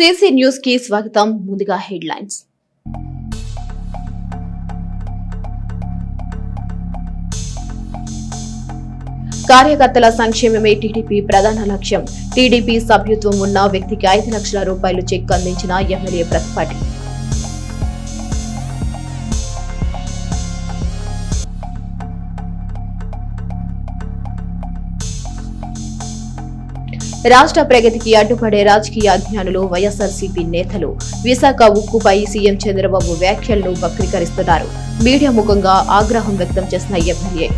CC news की स्वागतम ముందుగా హెడ్లైన్స్ కార్యకర్తల సంక్షేమమే టీడీపీ ప్రధాన లక్ష్యం టీడీపీ సభ్యత్వం ఉన్న వ్యక్తికి 5 లక్షల రూపాయలు చెక్ అందించిన ఎమ్మెల్యే ప్రతిపాటి రాష్ట్ర ప్రగతికి అడ్డుపడే రాజకీయ అజ్ఞానులు వైఎస్ఆర్సీపీ నేతలు విశాఖ ఉక్కుపై సీఎం చంద్రబాబు వ్యాఖ్యలను వక్రీకరిస్తున్నారు మీడియా ముఖంగా ఆగ్రహం వ్యక్తం చేసిన ఎమ్మెల్యే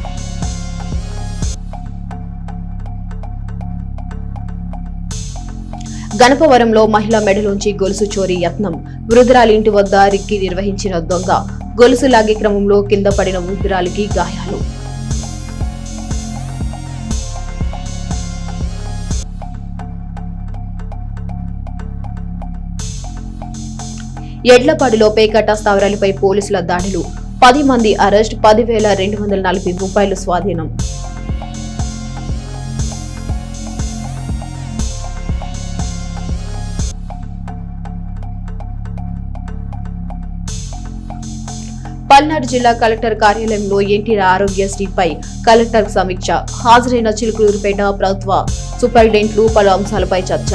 గణపవరంలో మహిళ మెడలోంచి గొలుసు చోరీ యత్నం వృద్ధురాలి ఇంటి వద్ద రిక్కి నిర్వహించిన దొంగ గొలుసు లాగే క్రమంలో కింద పడిన వృద్ధురాలికి గాయాలు ఎడ్లపాడులో పేకట్ట స్థావరాలపై పోలీసుల దాడులు 10 మంది అరెస్ట్ 10,240 రూపాయలు స్వాధీనం పల్నాడు జిల్లా కలెక్టర్ కార్యాలయంలో ఎన్టీఆర్ ఆరోగ్యశ్రీపై కలెక్టర్ సమీక్ష హాజరైన చిలుకూరుపేట ప్రభుత్వ సూపరింటెండెంట్లు పలు అంశాలపై చర్చ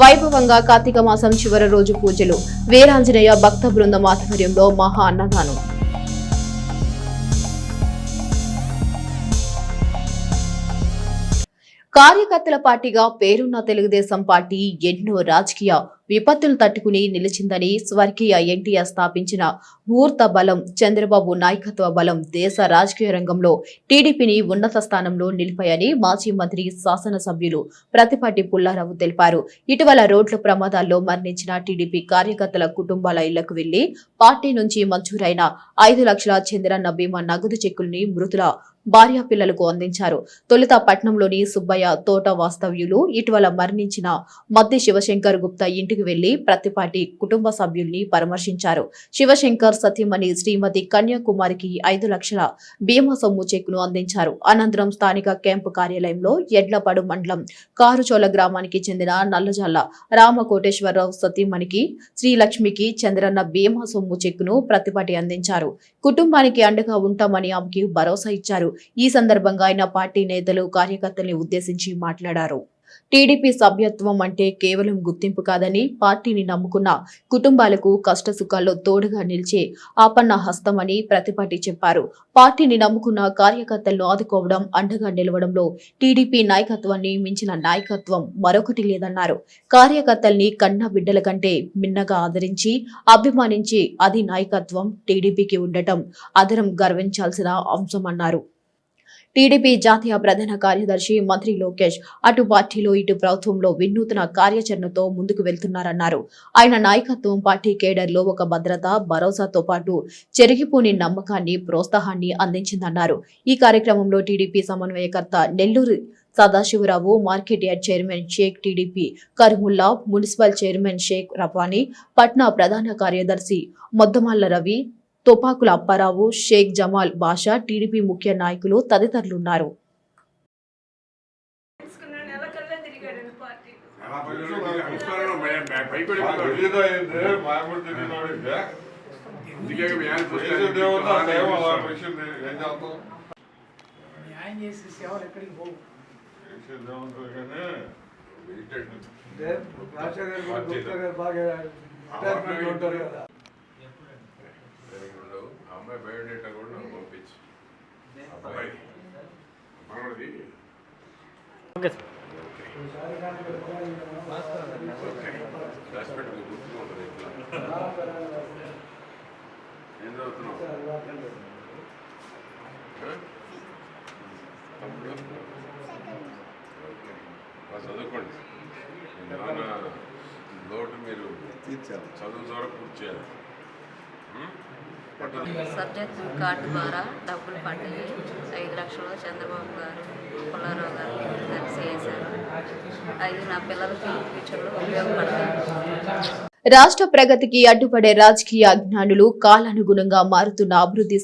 వైభవంగా కార్తీక మాసం చివరి రోజు పూజలు వీరాంజనేయ భక్త బృందం ఆధ్వర్యంలో మహా అన్నదానం కార్యకర్తల పార్టీగా పేరున్న తెలుగుదేశం పార్టీ ఎన్నో రాజకీయ విపత్తులు తట్టుకుని నిలిచిందని స్వర్గీయ ఎన్టీఆర్ స్థాపించిన మూర్త బలం చంద్రబాబు నాయకత్వ బలం దేశ రాజకీయ రంగంలో టీడీపీని ఉన్నత స్థానంలో నిలిపాయని మాజీ మంత్రి శాసనసభ్యులు ప్రతిపాటి పుల్లారావు తెలిపారు ఇటీవల రోడ్ల ప్రమాదాల్లో మరణించిన టీడీపీ కార్యకర్తల కుటుంబాల ఇళ్లకు వెళ్లి పార్టీ నుంచి మంజూరైన 5 లక్షల చంద్రన్న బీమా నగదు చెక్కుల్ని మృతుల భార్యా పిల్లలకు అందించారు తొలుత పట్నంలోని సుబ్బయ్య తోట వాస్తవ్యులు ఇటీవల మరణించిన మద్ది శివశంకర్ గుప్తా ఇంటికి వెళ్లి ప్రతిపాటి కుటుంబ సభ్యుల్ని పరామర్శించారు శివశంకర్ సతీమణి శ్రీమతి కన్యాకుమారికి 5 లక్షల బీమా సొమ్ము చెక్కును అందించారు అనంతరం స్థానిక క్యాంపు కార్యాలయంలో ఎడ్లపాడు మండలం కారుచోల గ్రామానికి చెందిన నల్లజల్ల రామకోటేశ్వరరావు సతీమణికి శ్రీలక్ష్మికి చంద్రన్న బీమా సొమ్ము చెక్కును ప్రతిపాటి అందించారు కుటుంబానికి అండగా ఉంటామని ఆమెకి భరోసా ఇచ్చారు ఈ సందర్భంగా ఆయన పార్టీ నేతలు కార్యకర్తల్ని ఉద్దేశించి మాట్లాడారు టీడీపీ సభ్యత్వం అంటే కేవలం గుర్తింపు కాదని పార్టీని నమ్ముకున్న కుటుంబాలకు కష్టసుఖాల్లో తోడుగా నిలిచే ఆపన్న హస్తమని ప్రతిపాటి చెప్పారు పార్టీని నమ్ముకున్న కార్యకర్తలను ఆదుకోవడం అండగా నిలవడంలో టీడీపీ నాయకత్వాన్ని మించిన నాయకత్వం మరొకటి లేదన్నారు కార్యకర్తల్ని కన్న బిడ్డల కంటే మిన్నగా ఆదరించి అభిమానించి అది నాయకత్వం టీడీపీకి ఉండటం అదరం గర్వించాల్సిన అంశమన్నారు టీడీపీ జాతీయ ప్రధాన కార్యదర్శి మంత్రి లోకేష్ అటు పార్టీలో ఇటు ప్రభుత్వంలో వినూత్న కార్యాచరణతో ముందుకు వెళ్తున్నారన్నారు ఆయన నాయకత్వం పార్టీ కేడర్లో ఒక భద్రత భరోసాతో పాటు చెరిగిపోని నమ్మకాన్ని ప్రోత్సాహాన్ని అందించిందన్నారు ఈ కార్యక్రమంలో టీడీపీ సమన్వయకర్త Nellore Sadasivarao market yard chairman Sheikh TDP Karimullah municipal chairman Sheikh Rafani పట్నా ప్రధాన కార్యదర్శి మొద్దమల్ల రవి తోపాకుల అప్పారావు షేక్ జమాల్ బాషా టీడీపీ ముఖ్య నాయకులు తదితరులున్నారు అమ్మాయి బయోడేటా కూడా నాకు పంపించు అబ్బాయి మనది హాస్పిటల్ గుర్తుకుంటుంది ఏం చదువుతున్నావు తమ్ముడు చదువుకోండి ఏమైనా లోటు మీరు చదువు ద్వారా పూర్తి చేయాలి సబ్జెక్ట్ కార్డు ద్వారా డబ్బులు పడ్డాయి 5 లక్షలు చంద్రబాబు గారు పుల్లారావు గారు కలిసి వేశారు అది నా పిల్లలకి ఫ్యూచర్లో ఉపయోగపడతాయి రాష్ట్ర ప్రగతికి అడ్డుపడే రాజకీయ అజ్ఞానులు కాలానుగుణంగా మారుతున్న అభివృద్ధి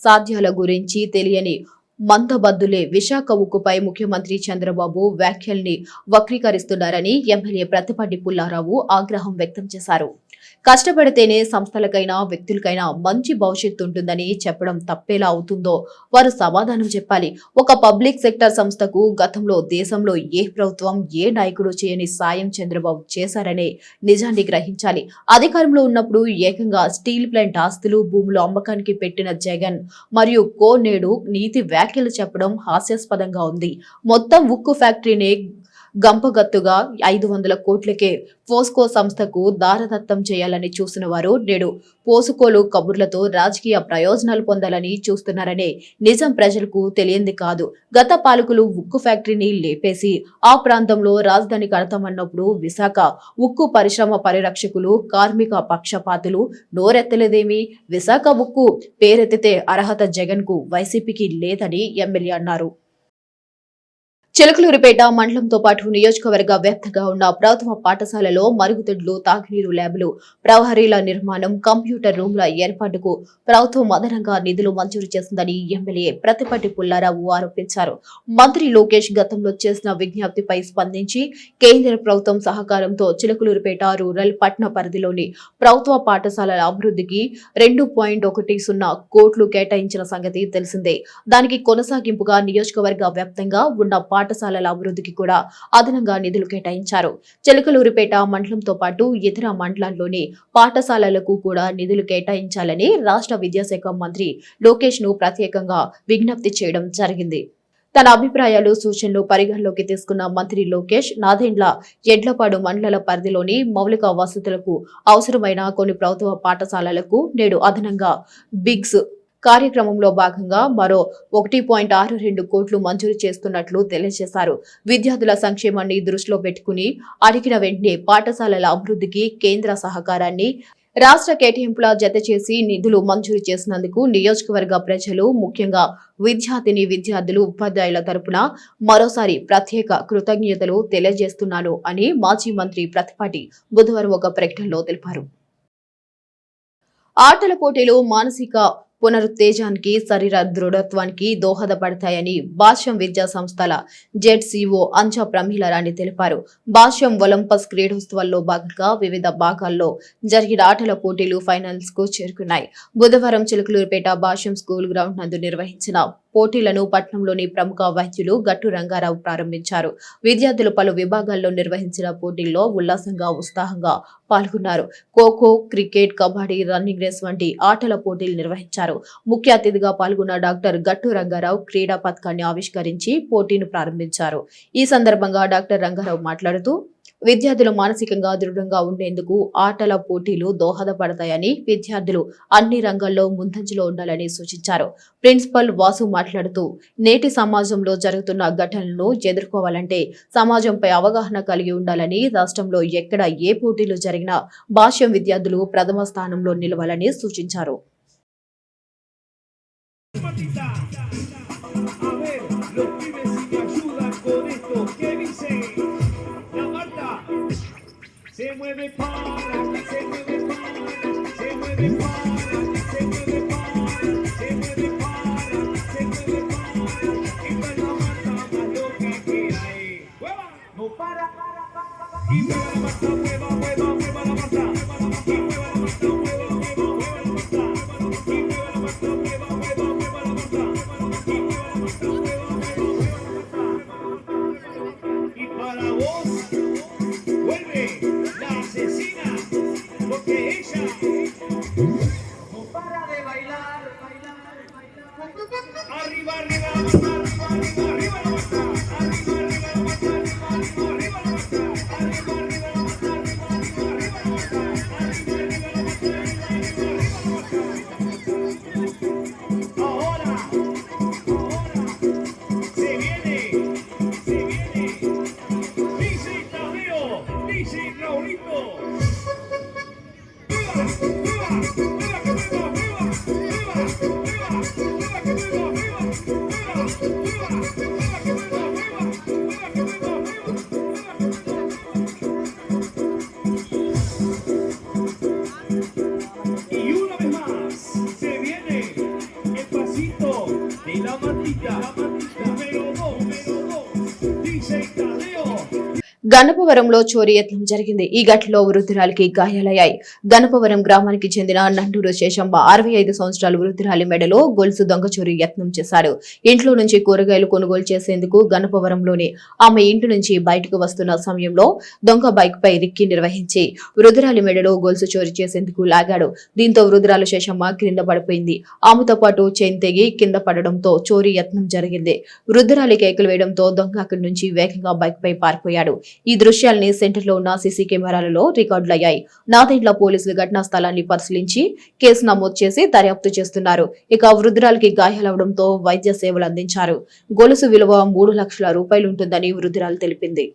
సాధ్యాల గురించి తెలియని మందబద్దులే విశాఖ ఉక్కుపై ముఖ్యమంత్రి చంద్రబాబు వ్యాఖ్యల్ని వక్రీకరిస్తున్నారని ఎమ్మెల్యే ప్రతిపాటి పుల్లారావు ఆగ్రహం వ్యక్తం చేశారు. కష్టపడితేనే సంస్థలకైనా వ్యక్తులకైనా మంచి భవిష్యత్తు ఉంటుందని చెప్పడం తప్పేలా అవుతుందో వారు సమాధానం చెప్పాలి. ఒక పబ్లిక్ సెక్టర్ సంస్థకు గతంలో దేశంలో ఏ ప్రభుత్వం ఏ నాయకుడు చేయని సాయం చంద్రబాబు చేశారనే నిజాన్ని గ్రహించాలి. అధికారంలో ఉన్నప్పుడు ఏకంగా స్టీల్ ప్లాంట్ ఆస్తులు భూములు అమ్మకానికి పెట్టిన జగన్ మరియు నేడు నీతి వ్యాఖ్యలు చెప్పడం హాస్యాస్పదంగా ఉంది. మొత్తం ఉక్కు ఫ్యాక్టరీని గంపగత్తుగా 500 కోట్లకే పోస్కో సంస్థకు దారదత్తం చేయాలని చూసిన వారు నేడు పోసుకోలు కబుర్లతో రాజకీయ ప్రయోజనాలు పొందాలని చూస్తున్నారనే నిజం ప్రజలకు తెలియంది కాదు. గత పాలకులు ఉక్కు ఫ్యాక్టరీని లేపేసి ఆ ప్రాంతంలో రాజధాని కడతామన్నప్పుడు విశాఖ ఉక్కు పరిశ్రమ పరిరక్షకులు కార్మిక పక్షపాతులు నోరెత్తలేదేమి? విశాఖ ఉక్కు పేరెత్తితే అర్హత జగన్ కు వైసీపీకి లేదని ఎమ్మెల్యే అన్నారు. చిలకలూరిపేట మండలంతో పాటు నియోజకవర్గ వ్యాప్తంగా ఉన్న ప్రభుత్వ పాఠశాలలో మరుగుదొడ్లు, తాగునీరు ల్యాబ్లు, ప్రహరీల నిర్మాణం, కంప్యూటర్ రూమ్ల ఏర్పాటుకు ప్రభుత్వం అదనంగా నిధులు మంజూరు చేసిందని ఎమ్మెల్యే ప్రతిపాటి పుల్లారావు ఆరోపించారు. మంత్రి లోకేష్ గతంలో చేసిన విజ్ఞప్తిపై స్పందించి కేంద్ర ప్రభుత్వం సహకారంతో చిలకలూరిపేట రూరల్ పట్టణ పరిధిలోని ప్రభుత్వ పాఠశాలల అభివృద్ధికి 2.10 కోట్లు కేటాయించిన సంగతి తెలిసిందే. దానికి కొనసాగింపుగా నియోజకవర్గ వ్యాప్తంగా ఉన్న పాఠశాలల అభివృద్ధికి కూడా అదనంగా నిధులు కేటాయించారు. చిలకలూరిపేట మండలంతో పాటు ఇతర మండలాల్లోని పాఠశాలలకు కూడా నిధులు కేటాయించాలని రాష్ట్ర విద్యాశాఖ మంత్రి లోకేష్ ను ప్రత్యేకంగా విజ్ఞప్తి చేయడం జరిగింది. తన అభిప్రాయాలు, సూచనలు పరిగణలోకి తీసుకున్న మంత్రి లోకేష్ నాదెండ్ల ఎడ్లపాడు మండల పరిధిలోని మౌలిక వసతులకు అవసరమైన కొన్ని ప్రభుత్వ పాఠశాలలకు నేడు అదనంగా బిగ్స్ కార్యక్రమంలో భాగంగా మరో 1.62 కోట్లు మంజూరు చేస్తున్నట్లు తెలియజేశారు. విద్యార్థుల సంక్షేమాన్ని దృష్టిలో పెట్టుకుని అడిగిన వెంటనే పాఠశాలల అభివృద్ధికి కేంద్ర సహకారాన్ని రాష్ట్ర కేటాయింపుల జత చేసి నిధులు మంజూరు చేసినందుకు నియోజకవర్గ ప్రజలు, ముఖ్యంగా విద్యార్థులు, ఉపాధ్యాయుల తరపున మరోసారి ప్రత్యేక కృతజ్ఞతలు తెలియజేస్తున్నాను అని మాజీ మంత్రి ప్రతిపాటి బుధవారం ఒక ప్రకటనలో తెలిపారు. ఆటల పోటీలు మానసిక పునరుత్తేజానికి, శరీర దృఢత్వానికి దోహదపడతాయని భాష్యం విద్యా సంస్థల జెడ్సీఓ అంచా ప్రమీలారాణి తెలిపారు. భాష్యం ఒలింపస్ క్రీడోత్సవాల్లో భాగంగా వివిధ భాగాల్లో జరిగిన ఆటల పోటీలు ఫైనల్స్ కు చేరుకున్నాయి. బుధవారం చిలకలూరిపేట భాష్యం స్కూల్ గ్రౌండ్ నందు నిర్వహించిన పోటీలను పట్టణంలోని ప్రముఖ వైద్యులు గట్టు రంగారావు ప్రారంభించారు. విద్యార్థులు పలు విభాగాల్లో నిర్వహించిన పోటీల్లో ఉల్లాసంగా, ఉత్సాహంగా పాల్గొన్నారు. Khokho, cricket, kabaddi, running race వంటి ఆటల పోటీలు నిర్వహించారు. ముఖ్య అతిథిగా పాల్గొన్న డాక్టర్ గట్టు రంగారావు క్రీడా పథకాన్ని ఆవిష్కరించి పోటీని ప్రారంభించారు. ఈ సందర్భంగా డాక్టర్ రంగారావు మాట్లాడుతూ విద్యార్థులు మానసికంగా దృఢంగా ఉండేందుకు ఆటల పోటీలు దోహదపడతాయని, విద్యార్థులు అన్ని రంగాల్లో ముందంజలో ఉండాలని సూచించారు. ప్రిన్సిపల్ వాసు మాట్లాడుతూ నేటి సమాజంలో జరుగుతున్న ఘటనలను ఎదుర్కోవాలంటే సమాజంపై అవగాహన కలిగి ఉండాలని, రాష్ట్రంలో ఎక్కడ ఏ పోటీలు జరిగినా భాష్యం విద్యార్థులు ప్రథమ స్థానంలో నిలవాలని సూచించారు. Se mueve para, se mueve para, se mueve para, se mueve para, se mueve para, se mueve para. Esta es la mata más loca que hay. ¡Mueva! No para. Y mueva la mata, mueva, mueva, mueva la mata. Y mueva la mata, mueva, mueva, mueva la mata. Y mueva la mata, mueva, mueva, mueva la mata. Y mueva la mata, mueva, mueva, mueva la mata. Y para vos, vuelve. La asesina, porque ella no para de bailar, arriba, arriba, la mata, arriba, arriba, arriba, la mata, arriba, arriba, la mata, arriba, arriba, arriba, la mata, arriba, arriba, la mata, arriba, arriba, arriba, la mata, arriba, arriba, la mata, arriba, arriba, la mata. Ahora, se viene, dice Tadeo, dice Raulito. గణపవరంలో చోరీ యత్నం జరిగింది. ఈ ఘటనలో వృద్ధురాలికి గాయాలయ్యాయి. గణపవరం గ్రామానికి చెందిన నండూరు శేషంబ 65 సంవత్సరాల వృద్ధురాలి మెడలో గొలుసు దొంగ చోరీ యత్నం చేశాడు. ఇంట్లో నుంచి కూరగాయలు కొనుగోలు చేసేందుకు గణపవరంలోని ఆమె ఇంటి నుంచి బయటకు వస్తున్న సమయంలో దొంగ బైక్ పై రిక్కి నిర్వహించి వృద్ధురాలి మెడలో గొలుసు చోరీ చేసేందుకు లాగాడు. దీంతో వృద్ధురాలు శేషమ్మ క్రింద పడిపోయింది. ఆమెతో పాటు చైన్ తెగి కింద పడడంతో చోరీ యత్నం జరిగింది. వృద్ధురాలి కేకలు వేయడంతో దొంగ అక్కడి నుంచి వేగంగా బైక్ పై పారిపోయాడు. ఈ దృశ్యాల్ని సెంటర్లో ఉన్న సీసీ కెమెరాలలో రికార్డులయ్యాయి. నాదెండ్ల పోలీసులు ఘటనా స్థలాన్ని పరిశీలించి కేసు నమోదు చేసి దర్యాప్తు చేస్తున్నారు. ఇక వృద్ధురాలికి గాయాలవడంతో వైద్య సేవలు అందించారు. గొలుసు విలువ 3 లక్షల రూపాయలుంటుందని వృద్ధురాలు తెలిపింది.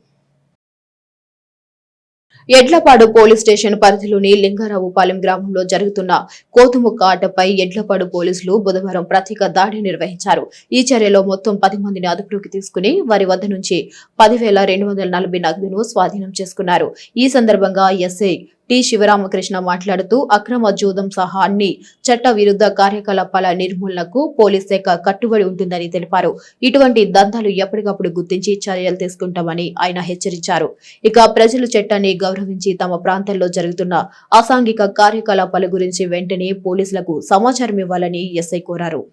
ఎడ్లపాడు పోలీస్ స్టేషన్ పరిధిలోని లింగారావుపాలెం గ్రామంలో జరుగుతున్న కోతుముక్క ఆటపై ఎడ్లపాడు పోలీసులు బుధవారం ప్రత్యేక దాడి నిర్వహించారు. ఈ చర్యలో మొత్తం 10 మందిని అదుపులోకి తీసుకుని వారి వద్ద నుంచి 10,240 నగదును స్వాధీనం చేసుకున్నారు. ఈ సందర్భంగా ఎస్ఐ టి శివరామకృష్ణ మాట్లాడుతూ అక్రమ జూదం సహా అన్ని చట్ట విరుద్ధ కార్యకలాపాల నిర్మూలనకు పోలీస్ శాఖ కట్టుబడి ఉంటుందని తెలిపారు. ఇటువంటి దందాలు ఎప్పటికప్పుడు గుర్తించి చర్యలు తీసుకుంటామని ఆయన హెచ్చరించారు. ఇక ప్రజలు చట్టాన్ని గౌరవించి తమ ప్రాంతాల్లో జరుగుతున్న అసాంఘిక కార్యకలాపాల గురించి వెంటనే పోలీసులకు సమాచారం ఇవ్వాలని ఎస్ఐ కోరారు.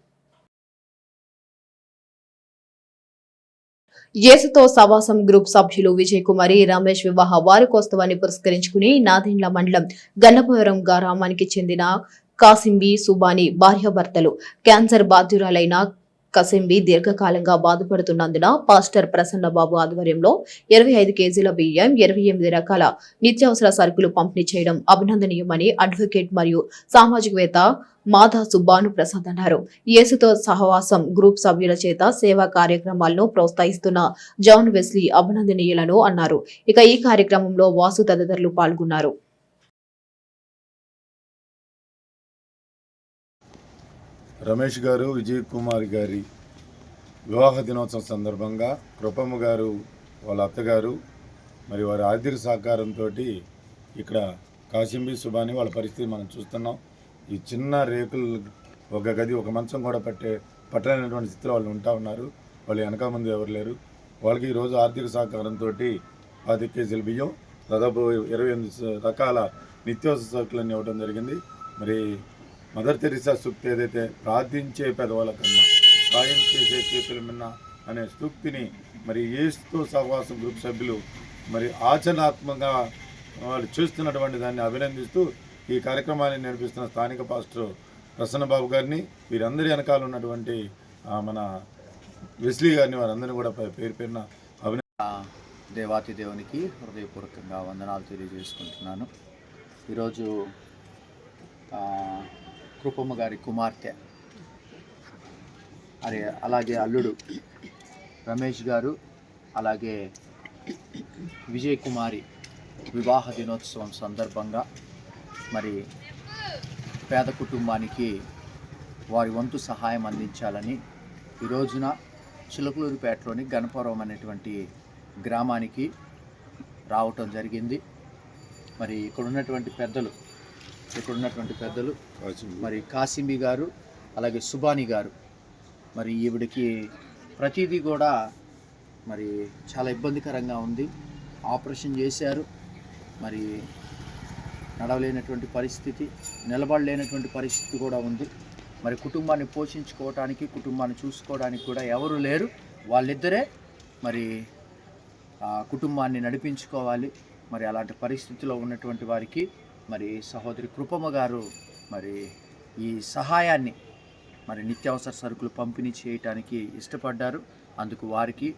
యేసుతో సవాసం గ్రూప్ సభ్యులు విజయ్ కుమారి రమేష్ వివాహ వార్షికోత్సవాన్ని పురస్కరించుకుని నాదెండ్ల మండలం గన్నపవరం గ్రామానికి చెందిన కాసింబి సుబాని భార్యాభర్తలు క్యాన్సర్ బాధితురాలైన కసింబి దీర్ఘకాలంగా బాధపడుతున్నందున పాస్టర్ ప్రసన్నబాబు ఆధ్వర్యంలో 25 కేజీల బియ్యం 28 రకాల నిత్యావసర సరుకులు పంపిణీ చేయడం అభినందనీయమని అడ్వకేట్ మరియు సామాజికవేత్త మాధా సుబ్బాను ప్రసాద్ అన్నారు. యేసుతో సహవాసం గ్రూప్ సభ్యుల చేత సేవా కార్యక్రమాలను ప్రోత్సహిస్తున్న జాన్ వెస్లీ అభినందనీయులను అన్నారు. ఇక ఈ కార్యక్రమంలో వాసు తదితరులు పాల్గొన్నారు. రమేష్ గారు విజయ్ కుమార్ గారి వివాహ దినోత్సవం సందర్భంగా కృపమ్మ గారు వాళ్ళ అత్తగారు మరి వారి ఆర్థిక సహకారంతో ఇక్కడ కాసింబి సుబాని వాళ్ళ పరిస్థితి మనం చూస్తున్నాం. ఈ చిన్న రేకులు ఒక గది ఒక మంచం కూడా పట్టలేనటువంటి స్థితిలో వాళ్ళు ఉంటా ఉన్నారు. వాళ్ళు వెనక ముందు ఎవరు లేరు. వాళ్ళకి ఈరోజు ఆర్థిక సహకారంతో 10 కేజీల బియ్యం దాదాపు 28 రకాల నిత్యావసర సరుకులన్నీ ఇవ్వడం జరిగింది. మరి మదర్ తెరిసా సూక్తి ఏదైతే ప్రార్థించే పెదవుల కన్నా సాయం చేసే చేతుల మిన్న అనే సూక్తిని మరి యేసుతో సహవాసం గ్రూప్ సభ్యులు మరి ఆచరణాత్మకంగా వాళ్ళు చూస్తున్నటువంటి దాన్ని అభినందిస్తూ ఈ కార్యక్రమాన్ని నడిపిస్తున్న స్థానిక పాస్టర్ ప్రసన్నబాబు గారిని వీరందరి వెనకాల ఉన్నటువంటి మన వెస్లీ గారిని వారందరినీ కూడా పేరు పేరున దేవాతి దేవునికి హృదయపూర్వకంగా వందనాలు తెలియజేసుకుంటున్నాను. ఈరోజు కృపమ్మ గారి కుమార్తె అలాగే అల్లుడు రమేష్ గారు అలాగే విజయ్ కుమారి వివాహ దినోత్సవం సందర్భంగా మరి పేద కుటుంబానికి వారి వంతు సహాయం అందించాలని ఈ రోజున చిలకలూరిపేటలోని గణపవరం అనేటువంటి గ్రామానికి రావటం జరిగింది. మరి ఇక్కడ ఉన్నటువంటి పెద్దలు మరి కాసింబి గారు అలాగే సుబాని గారు మరి ఈవిడికి ప్రతిదీ కూడా మరి చాలా ఇబ్బందికరంగా ఉంది. ఆపరేషన్ చేశారు, మరి నడవలేనటువంటి పరిస్థితి, నిలబడలేనటువంటి పరిస్థితి కూడా ఉంది. మరి కుటుంబాన్ని పోషించుకోవడానికి, కుటుంబాన్ని చూసుకోవడానికి కూడా ఎవరు లేరు. వాళ్ళిద్దరే మరి కుటుంబాన్ని నడిపించుకోవాలి. మరి అలాంటి పరిస్థితిలో ఉన్నటువంటి వారికి మరి సహోదరి కృపమ్మ గారు మరి ఈ సహాయాన్ని మరి నిత్యావసర సరుకులు పంపిణీ చేయటానికి ఇష్టపడ్డారు. అందుకు వారికి,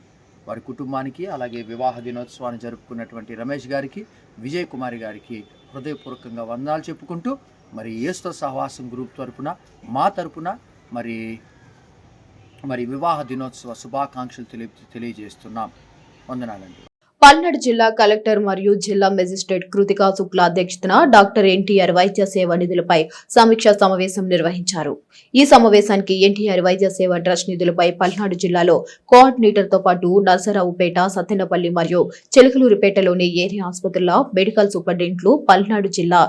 వారి కుటుంబానికి, అలాగే వివాహ దినోత్సవాన్ని జరుపుకున్నటువంటి రమేష్ గారికి, విజయ్ కుమారి గారికి హృదయపూర్వకంగా వందనాలు చెప్పుకుంటూ మరి యేసుతో సహవాసం గ్రూప్ తరపున మా తరపున మరి వివాహ దినోత్సవ శుభాకాంక్షలు తెలియజేస్తున్నాం. వందనాలండి. పల్నాడు జిల్లా కలెక్టర్ మరియు జిల్లా మెజిస్ట్రేట్ కృతికా శుక్లా అధ్యక్షతన డాక్టర్ ఎన్టీఆర్ వైద్య సేవ నిధులపై సమీక్షా సమావేశం నిర్వహించారు. ఈ సమావేశానికి ఎన్టీఆర్ వైద్య సేవ ట్రస్ట్ నిధులపై పల్నాడు జిల్లాలో కోఆర్డినేటర్ తో పాటు నరసరావుపేట, సత్తెనపల్లి మరియు చిలకలూరిపేటలోని ఏరియా ఆసుపత్రుల మెడికల్ సూపరింటెండెంట్లు, పల్నాడు జిల్లా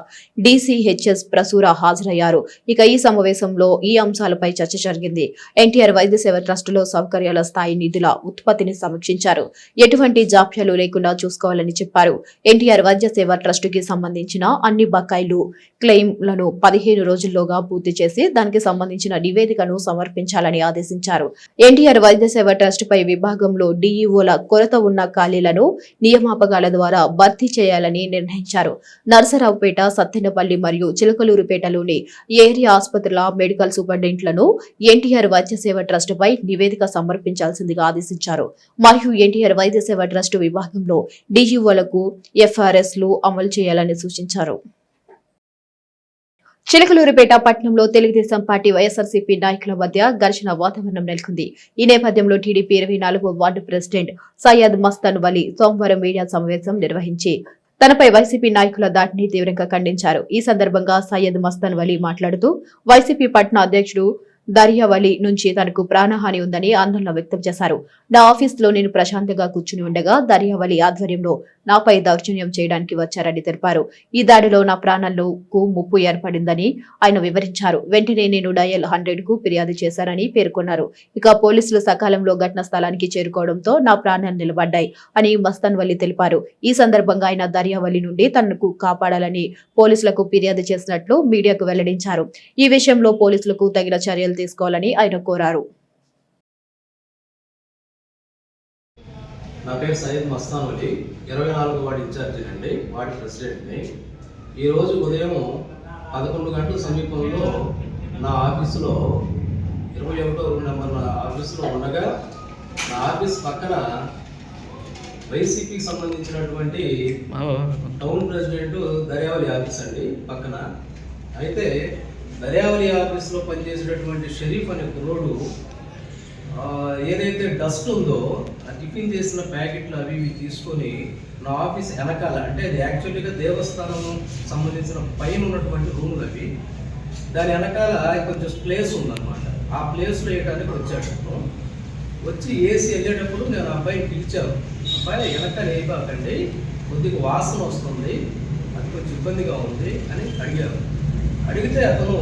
డీసీహెచ్ఎస్ ప్రసూరా హాజరయ్యారు. ఇక ఈ సమావేశంలో ఈ అంశాలపై చర్చ జరిగింది. ఎన్టీఆర్ వైద్య సేవ ట్రస్టులో సౌకర్యాల స్థాయి, నిధుల ఉత్పత్తిని సమీక్షించారు. ఎటువంటి జాప్యాలు లేకుండా చూసుకోవాలని చెప్పారు. ఎన్టీఆర్ వైద్య సేవ ట్రస్ట్ కి సంబంధించిన అన్ని బకాయిలు క్లెయిమ్లను 15 రోజుల్లోగా పూర్తి చేసి దానికి సంబంధించిన నివేదికను సమర్పించాలని ఆదేశించారు. ఎన్టీఆర్ వైద్య సేవ ట్రస్ట్ పై విభాగంలో డీఈఓల కొరత ఉన్న ఖాళీలను నియామకాల ద్వారా భర్తీ చేయాలని నిర్ణయించారు. నరసరావుపేట, సత్తెనపల్లి మరియు చిలకలూరుపేటలోని ఏరియా ఆసుపత్రుల మెడికల్ సూపరింటెండెంట్లను ఎన్టీఆర్ వైద్య సేవ ట్రస్ట్ పై నివేదిక సమర్పించాల్సిందిగా ఆదేశించారు. మరియు ఎన్టీఆర్ వైద్య సేవ ట్రస్ట్ విభాగంలో డీఈఓలకు ఎఫ్ఆర్ఎస్లు అమలు చేయాలని సూచించారు. చిలకలూరుపేట పట్టణంలో తెలుగుదేశం పార్టీ వైఎస్ఆర్సీపీ నాయకుల మధ్య ఘర్షణ వాతావరణం నెలకొంది. ఈ నేపథ్యంలో టీడీపీ 24వ వార్డు ప్రెసిడెంట్ సయ్యద్ మస్తాన్ వలీ సోమవారం మీడియా సమావేశం నిర్వహించి తనపై వైసీపీ నాయకుల దాడిని తీవ్రంగా ఖండించారు. ఈ సందర్భంగా సయ్యద్ మస్తాన్ వలీ మాట్లాడుతూ వైసీపీ పట్టణ అధ్యక్షుడు దర్యావలి నుంచి తనకు ప్రాణహాని ఉందని ఆందోళన వ్యక్తం చేశారు. నా ఆఫీసులో నేను ప్రశాంతంగా కూర్చుని ఉండగా దర్యావలి ఆధ్వర్యంలో నాపై దౌర్జన్యం చేయడానికి వచ్చారని తెలిపారు. ఈ దాడిలో నా ప్రాణాలకు ముప్పు ఏర్పడిందని ఆయన వివరించారు. వెంటనే నేను డయల్ 100కు ఫిర్యాదు చేశానని పేర్కొన్నారు. ఇక పోలీసులు సకాలంలో ఘటనా స్థలానికి చేరుకోవడంతో నా ప్రాణాలు నిలబడ్డాయి అని మస్తాన్ వలీ తెలిపారు. ఈ సందర్భంగా ఆయన దర్యావలి నుండి తనకు కాపాడాలని పోలీసులకు ఫిర్యాదు చేసినట్లు మీడియాకు వెల్లడించారు. ఈ విషయంలో పోలీసులకు తగిన చర్యలు తీసుకోవాలని ఆయన కోరారు. నా పేరు సయ్యద్ మస్తాన్ వలీ, 24వ వార్డు ఇన్ఛార్జి అండి, వార్డు ప్రెసిడెంట్ని. ఈరోజు ఉదయం 11 గంటల సమీపంలో నా ఆఫీసులో 21వ రూమ్ నెంబర్ నా ఆఫీసులో ఉండగా నా ఆఫీస్ పక్కన వైసీపీకి సంబంధించినటువంటి టౌన్ ప్రెసిడెంట్ దర్యావలి ఆఫీస్ అండి పక్కన. అయితే దర్యావలి ఆఫీస్లో పనిచేసేటటువంటి షరీఫ్ అనే కుర్రోడు ఏదైతే డస్ట్ ఉందో ఆ టిఫిన్ చేసిన ప్యాకెట్లు అవి ఇవి తీసుకొని నా ఆఫీస్ వెనకాల, అంటే అది యాక్చువల్గా దేవస్థానం సంబంధించిన పైన ఉన్నటువంటి రూములు అవి, దాని వెనకాల కొంచెం ప్లేస్ ఉందన్నమాట. ఆ ప్లేస్లో వేయడానికి వచ్చాడు. వచ్చి ఏసీ వెళ్ళేటప్పుడు నేను అబ్బాయిని పిలిచాను. అబ్బాయి వెనకాల వేయబాకండి, కొద్దిగా వాసన వస్తుంది, అది కొంచెం ఇబ్బందిగా ఉంది అని అడిగాను. అడిగితే అతను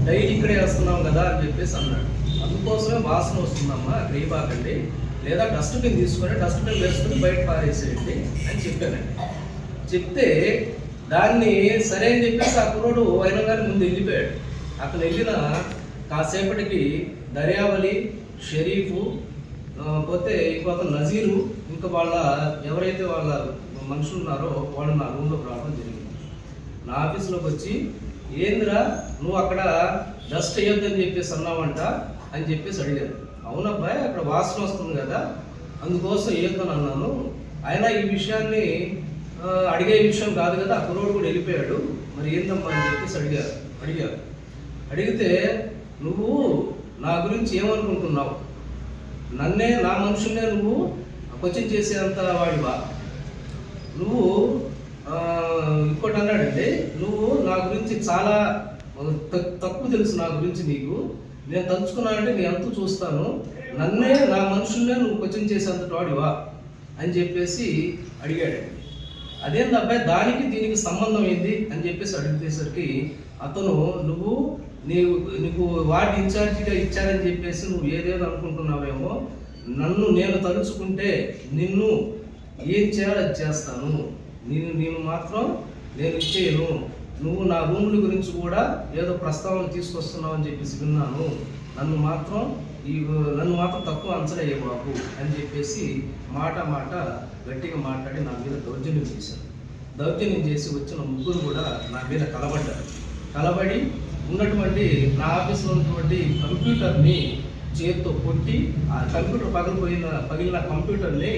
డైలీ ఇక్కడే వేస్తున్నాం కదా అని చెప్పేసి అన్నాడు. అందుకోసమే వాసన వస్తుందమ్మా, అక్కడ వేయబాకండి, లేదా డస్ట్బిన్ తీసుకొని డస్ట్బిన్ వేసుకొని బయట పారేసేయండి అని చెప్పానండి. చెప్తే దాన్ని సరే అని చెప్పేసి ఆ కుర్రోడు అయినా కానీ ముందు వెళ్ళిపోయాడు. అతను వెళ్ళిన కాసేపటికి దర్యావలి, షరీఫు, పోతే ఇంకొక నజీరు, ఇంకా వాళ్ళ ఎవరైతే వాళ్ళ మనుషులు ఉన్నారో వాళ్ళు నా రూమ్లోకి రావడం జరిగింది. నా ఆఫీస్లోకి వచ్చి, ఏందిరా నువ్వు అక్కడ డస్ట్ వేయొద్దని చెప్పేసి అన్నావంట అని చెప్పేసి అడిగారు. అవునబ్బాయి, అక్కడ వాసన వస్తుంది కదా, అందుకోసం వేయొద్దని అన్నాను. అయినా ఈ విషయాన్ని అడిగే విషయం కాదు కదా, ఆ కుర్రోడు కూడా వెళ్ళిపోయాడు, మరి ఏందమ్మా అని చెప్పేసి అడిగారు. అడిగితే నువ్వు నా గురించి ఏమనుకుంటున్నావు, నన్నే నా మనుషుల్నే నువ్వు క్వశ్చన్ చేసేంత వాడివా, నువ్వు ఇంకోటి అన్నాడంటే, నువ్వు నా గురించి చాలా తక్కువ తెలుసు, నా గురించి నీకు, నేను తలుచుకున్నానంటే నీ అంతు చూస్తాను, నన్నే నా మనుషుల్నే నువ్వు క్వశ్చన్ చేసేంత వాడివా అని చెప్పేసి అడిగాడండి. అదేంటి అబ్బాయి, దానికి దీనికి సంబంధం ఏంది అని చెప్పేసి అడిగేసరికి అతను నీకు వార్డు ఇన్ఛార్జిగా ఇచ్చారని చెప్పేసి నువ్వు ఏదేదో అనుకుంటున్నావేమో, నేను తలుచుకుంటే నిన్ను ఏం చేయాలో అది చేస్తాను, నేను మాత్రం నేను ఇచ్చేయను, నువ్వు నా రూముల గురించి కూడా ఏదో ప్రస్తావన తీసుకొస్తున్నావు అని చెప్పేసి విన్నాను, నన్ను మాత్రం తక్కువ అంచనా బాబు అని చెప్పేసి మాట గట్టిగా మాట్లాడి నా మీద దౌర్జన్యం చేశారు. దౌర్జన్యం చేసి వచ్చిన ముగ్గురు కూడా నా మీద కలబడి ఉన్నటువంటి నా ఆఫీస్లో ఉన్నటువంటి కంప్యూటర్ని చేతితో కొట్టి, ఆ కంప్యూటర్ పగిలిన కంప్యూటర్ని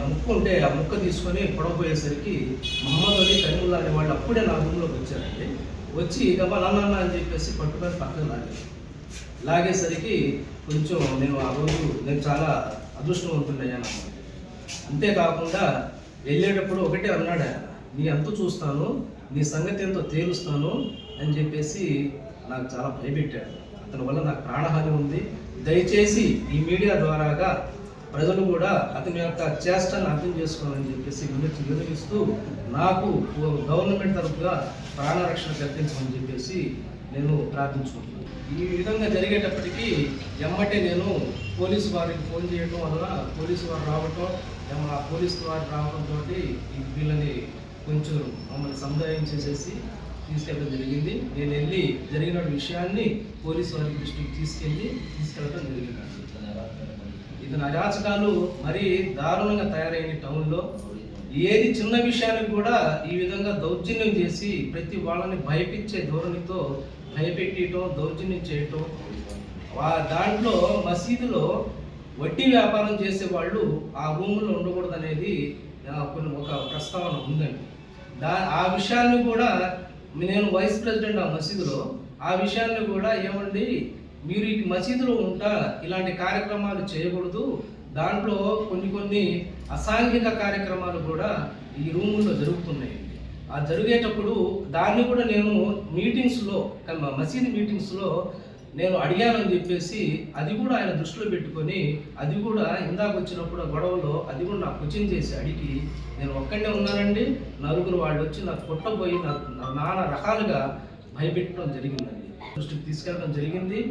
ముక్క ఉంటే ఆ ముక్క తీసుకొని పొడవపోయేసరికి మహమ్మద్ అలీ, కరీముల్లా అనే వాళ్ళు అప్పుడే నా రూమ్లోకి వచ్చారండి. వచ్చి గబా నాన్న అని చెప్పేసి పట్టుకొని పక్కన లాగేసరికి కొంచెం ఆ రోజు నేను చాలా అదృష్టవంతుడయ్యాను అన్నమాట. అంతేకాకుండా వెళ్ళేటప్పుడు ఒకటే అన్నాడు, నీ అంతు చూస్తాను, నీ సంగతి ఎంతో తేలుస్తాను అని చెప్పేసి నాకు చాలా భయపెట్టాడు. అతని వల్ల నాకు ప్రాణహాని ఉంది. దయచేసి ఈ మీడియా ద్వారాగా ప్రజలు కూడా అతని యొక్క చేష్టను అర్థం చేసుకోవాలని చెప్పేసి వినిపిస్తూ నాకు గవర్నమెంట్ తరఫుగా ప్రాణరక్షణ కల్పించమని చెప్పేసి నేను ప్రార్థించుకుంటున్నాను. ఈ విధంగా జరిగేటప్పటికీ ఎమ్మటే నేను పోలీసు వారికి ఫోన్ చేయడం వల్ల పోలీసు వారు రావటం, మా పోలీసు వారు రావడంతో వీళ్ళని కొంచెం మమ్మల్ని సముదాయం చేసేసి తీసుకెళ్ళడం జరిగింది. నేను వెళ్ళి జరిగిన విషయాన్ని పోలీసు వారి దృష్టికి తీసుకెళ్ళడం జరిగింది. ఇతని అరాచకాలు మరీ దారుణంగా తయారైన టౌన్లో ఏది చిన్న విషయానికి కూడా ఈ విధంగా దౌర్జన్యం చేసి ప్రతి వాళ్ళని భయపించే ధోరణితో భయపెట్టడం, దౌర్జన్యం చేయటం. దాంట్లో మసీదులో వడ్డీ వ్యాపారం చేసేవాళ్ళు ఆ రూముల్లో ఉండకూడదు అనేది ఒక ప్రస్తావన ఉందండి. ఆ విషయాన్ని కూడా నేను వైస్ ప్రెసిడెంట్ ఆ మసీదులో, ఆ విషయాన్ని కూడా ఏమండి మీరు ఈ మసీదులో ఉంటా ఇలాంటి కార్యక్రమాలు చేయకూడదు, దాంట్లో కొన్ని అసాంఘిక కార్యక్రమాలు కూడా ఈ రూముల్లో జరుగుతున్నాయండి. ఆ జరిగేటప్పుడు దాన్ని కూడా నేను మీటింగ్స్లో మసీదు మీటింగ్స్లో నేను అడిగానని చెప్పేసి అది కూడా ఆయన దృష్టిలో పెట్టుకొని అది కూడా ఇందాక వచ్చినప్పుడు గొడవలో అది కూడా నాకు క్వశ్చన్ చేసి అడిగి నేను ఒక్కడే ఉన్నానండి, నలుగురు వాళ్ళు వచ్చి నాకు కొట్టబోయి నానా రకాలుగా భయపెట్టడం జరిగిందండి. దృష్టికి తీసుకెళ్ళడం జరిగింది.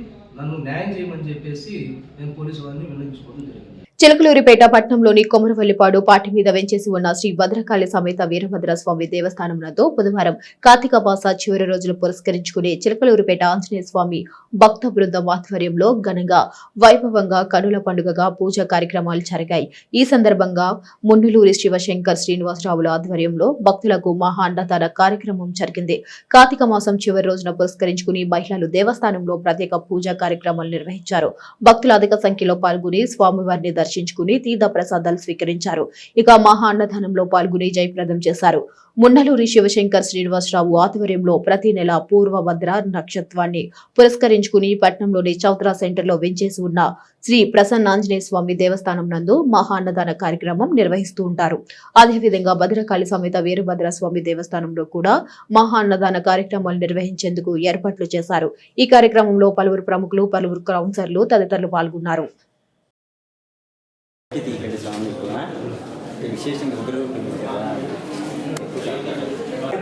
నన్ను న్యాయం చేయమని చెప్పేసి నేను పోలీసు వారిని విన్నవించుకోవడం జరిగింది. చిలకలూరిపేట పట్టణంలోని కొమరవల్లిపాడు పాటి మీద వెంచేసి ఉన్న శ్రీ భద్రకాళి సమేత వీరభద్ర స్వామి దేవస్థానం నందు బుధవారం కార్తీక మాస చివరి రోజులు పురస్కరించుకుని చిలకలూరిపేట ఆంజనేయ స్వామి భక్త బృందం ఆధ్వర్యంలో ఘనంగా వైభవంగా కనుల పండుగగా పూజా కార్యక్రమాలు జరిగాయి. ఈ సందర్భంగా మున్నులూరి శివశంకర్ శ్రీనివాసరావుల ఆధ్వర్యంలో భక్తులకు మహా అన్నదాన కార్యక్రమం జరిగింది. కార్తీక మాసం చివరి రోజున పురస్కరించుకుని మహిళలు దేవస్థానంలో ప్రత్యేక పూజా కార్యక్రమాలు నిర్వహించారు. భక్తులు అధిక సంఖ్యలో పాల్గొని స్వామివారిని దర్శించుకుని తీర్థ ప్రసాదాలు స్వీకరించారు. ఇక మహా అన్నదానంలో పాల్గొని జయప్రదం చేశారు. మున్నలూరి శివశంకర్ శ్రీనివాసరావు ఆధ్వర్యంలో ప్రతి నెల పూర్వభద్ర నక్షత్రాన్ని పురస్కరించుకుని పట్నంలోని చౌత్రా సెంటర్ లో వెంచేసి ఉన్న శ్రీ ప్రసన్నాంజనేయ స్వామి దేవస్థానం నందు మహా అన్నదాన కార్యక్రమం నిర్వహిస్తూ ఉంటారు. అదేవిధంగా భద్రకాళి సమేత వీరభద్ర స్వామి దేవస్థానంలో కూడా మహా అన్నదాన కార్యక్రమాలు నిర్వహించేందుకు ఏర్పాట్లు చేశారు. ఈ కార్యక్రమంలో పలువురు ప్రముఖులు, పలువురు కౌన్సిలర్లు తదితరులు పాల్గొన్నారు.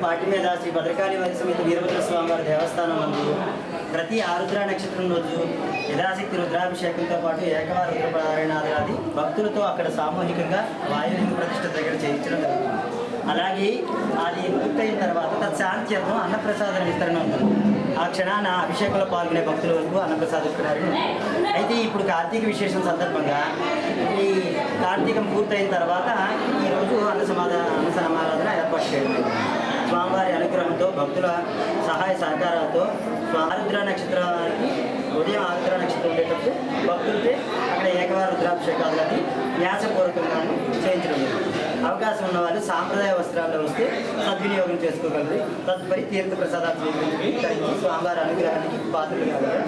పాటి మీద శ్రీ భద్రకాళి సమేత వీరభద్ర స్వామి వారి దేవస్థానం నందు ప్రతి ఆరుద్ర నక్షత్రం రోజు యథాశక్తి రుద్రాభిషేకంతో పాటు ఏకవార రుద్రపారాయణాది భక్తులతో అక్కడ సామూహికంగా వాయులింగ ప్రతిష్ఠ దగ్గర చేయించడం జరుగుతుంది. అలాగే అది పూర్తయిన తర్వాత తత్శాంత్యర్థం అన్నప్రసాద విస్తరణ ఉంటుంది. ఆ క్షణాన అభిషేకంలో పాల్గొనే భక్తుల వరకు అన్నప్రసాద విస్తరణ. అయితే ఇప్పుడు కార్తీక విశేషం సందర్భంగా ఈ కార్తీకం పూర్తయిన తర్వాత ఈరోజు అన్న సమారాధన ఏర్పాటు చేయడం. స్వామివారి అనుగ్రహంతో భక్తుల సహాయ సహకారాలతో ఆరుద్ర నక్షత్రానికి ఉదయం ఆరుద్ర నక్షత్రం ఉండేటప్పుడు భక్తులతో అక్కడ ఏకవార రుద్రాభిషేకాలని వ్యాసపూర్వకంగా చేయించడం. అవకాశం ఉన్న వాళ్ళు సాంప్రదాయ వస్త్రాల్లో వస్తే సద్వినియోగం చేసుకోగలరు. తదుపరి తీర్థ ప్రసాదాలు స్వీకరించి స్వామివారి అనుగ్రహానికి పాత్రలు కాగలరు.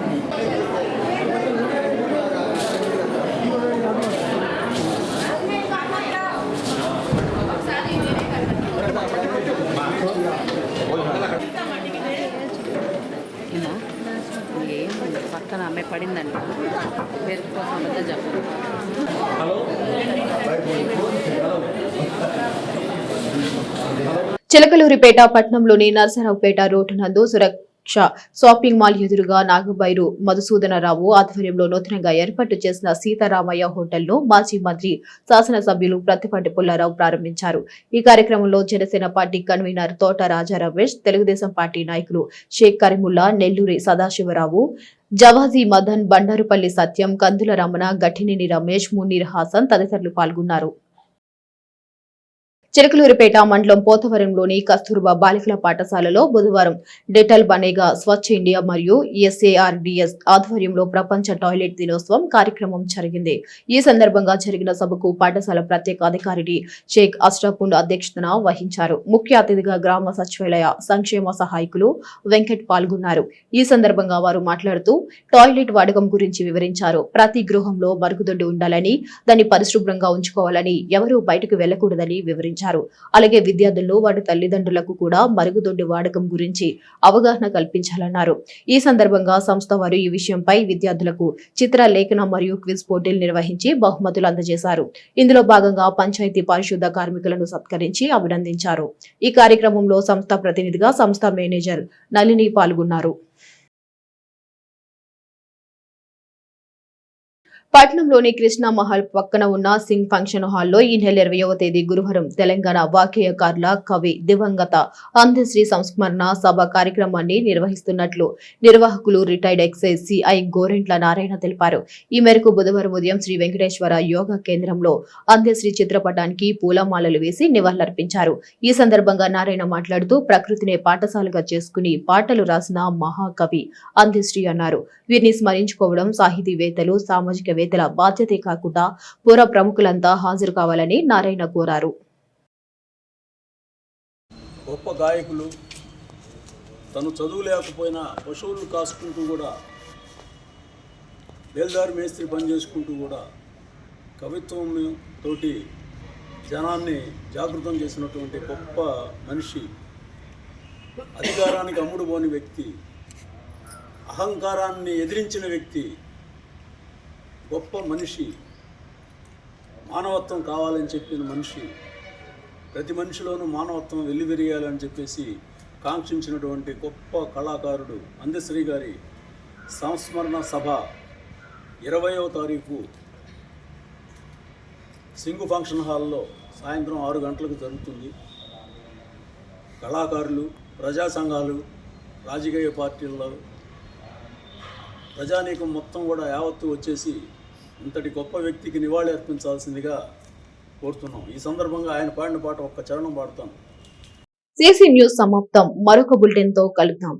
పక్కన అమ్మాయి పడిందండి, పేరు కోసం చెప్పండి. చిలకలూరిపేట పట్నంలోని నరసరావుపేట రోడ్డు నందు షాపింగ్ మాల్ ఎదురుగా నాగబైరు మధుసూదనరావు ఆధ్వర్యంలో నూతనంగా ఏర్పాటు చేసిన సీతారామయ్య హోటల్ ను మాజీ మంత్రి శాసనసభ్యులు ప్రత్తిపాటి పుల్లారావు ప్రారంభించారు. ఈ కార్యక్రమంలో జనసేన పార్టీ కన్వీనర్ తోట రాజా రమేష్, తెలుగుదేశం పార్టీ నాయకులు షేక్ కరీముల్లా, నెల్లూరి సదాశివరావు, జవాజీ మదన్, బండారుపల్లి సత్యం, కందుల రమణ, గట్టినేని రమేష్, మునీర్ హాసన్ తదితరులు పాల్గొన్నారు. చిలకలూరిపేట మండలం పోతవరంలోని కస్తూర్బా బాలికల పాఠశాలలో బుధవారం డెటల్ బనేగా స్వచ్ఛ ఇండియా మరియు SARDS ఆధ్వర్యంలో ప్రపంచ టాయిలెట్ దినోత్సవం కార్యక్రమం జరిగింది. ఈ సందర్భంగా జరిగిన సభకు పాఠశాల ప్రత్యేక అధికారి షేక్ అష్రఫుల్ అధ్యక్షతన వహించారు. ముఖ్య అతిథిగా గ్రామ సచివాలయ సంక్షేమ సహాయకులు వెంకట్ పాల్గొన్నారు. ఈ సందర్భంగా వారు మాట్లాడుతూ టాయిలెట్ వాడకం గురించి వివరించారు. ప్రతి గృహంలో మరుగుదొడ్డి ఉండాలని, దాన్ని పరిశుభ్రంగా ఉంచుకోవాలని, ఎవరూ బయటకు వెళ్లకూడదని వివరించారు. అలాగే విద్యార్థులు వాటి తల్లిదండ్రులకు కూడా మరుగుదొడ్డి వాడకం గురించి అవగాహన కల్పించాలన్నారు. ఈ సందర్భంగా సంస్థ వారు ఈ విషయంపై విద్యార్థులకు చిత్ర లేఖన మరియు క్విజ్ పోటీలు నిర్వహించి బహుమతులు అందజేశారు. ఇందులో భాగంగా పంచాయతీ పారిశుద్ధ కార్మికులను సత్కరించి అభినందించారు. ఈ కార్యక్రమంలో సంస్థ ప్రతినిధిగా సంస్థ మేనేజర్ నళిని పాల్గొన్నారు. పట్నంలోని కృష్ణా మహల్ పక్కన ఉన్న సింగ్ ఫంక్షన్ హాల్లో ఈ నెల 20వ తేదీ గురువారం తెలంగాణ వాగ్గేయకారుల కవి దివంగత అందశ్రీ సంస్మరణ సభ కార్యక్రమాన్ని నిర్వహిస్తున్నట్లు నిర్వాహకులు retired excise CI Gorantla Narayana తెలిపారు. ఈ మేరకు బుధవారం ఉదయం శ్రీ వెంకటేశ్వర యోగా కేంద్రంలో అందశ్రీ చిత్రపటానికి పూలమాలలు వేసి నివాళులర్పించారు. ఈ సందర్భంగా నారాయణ మాట్లాడుతూ ప్రకృతినే పాఠశాలగా చేసుకుని పాటలు రాసిన మహాకవి అందశ్రీ అన్నారు. వీరిని స్మరించుకోవడం సాహితీవేత్తలు, సామాజిక వేత్తల బాధ్యతే కాకుండా పుర ప్రముఖులంతా హాజరు కావాలని నారాయణ కోరారు. గొప్ప గాయకులు తను చదువు లేకపోయినా పశువులు కాసుకుంటూ కూడా బేల్దారి మేస్త్రి పని చేసుకుంటూ కూడా కవిత్వం తోటి జనాన్ని జాగృతం చేసినటువంటి గొప్ప మనిషి, అధికారానికి అమ్ముడుపోని వ్యక్తి, అహంకారాన్ని ఎదిరించిన వ్యక్తి, గొప్ప మనిషి, మానవత్వం కావాలని చెప్పిన మనిషి, ప్రతి మనిషిలోనూ మానవత్వం వెల్లివిరియాలని చెప్పేసి కాంక్షించినటువంటి గొప్ప కళాకారుడు అందశ్రీ గారి సంస్మరణ సభ 20వ తారీఖు సింగు ఫంక్షన్ హాల్లో సాయంత్రం 6 గంటలకు జరుగుతుంది. కళాకారులు, ప్రజా సంఘాలు, రాజకీయ పార్టీల్లో ప్రజానీకం మొత్తం కూడా యావత్తు వచ్చేసి ఇంతటి గొప్ప వ్యక్తికి నివాళి అర్పించాల్సిందిగా కోరుతున్నాం. ఈ సందర్భంగా ఆయన పాడిన పాట ఒక్క చరణం పాడుతాను. సిసి న్యూస్ సమాప్తం. మరొక బులెటిన్ తో కలుద్దాం.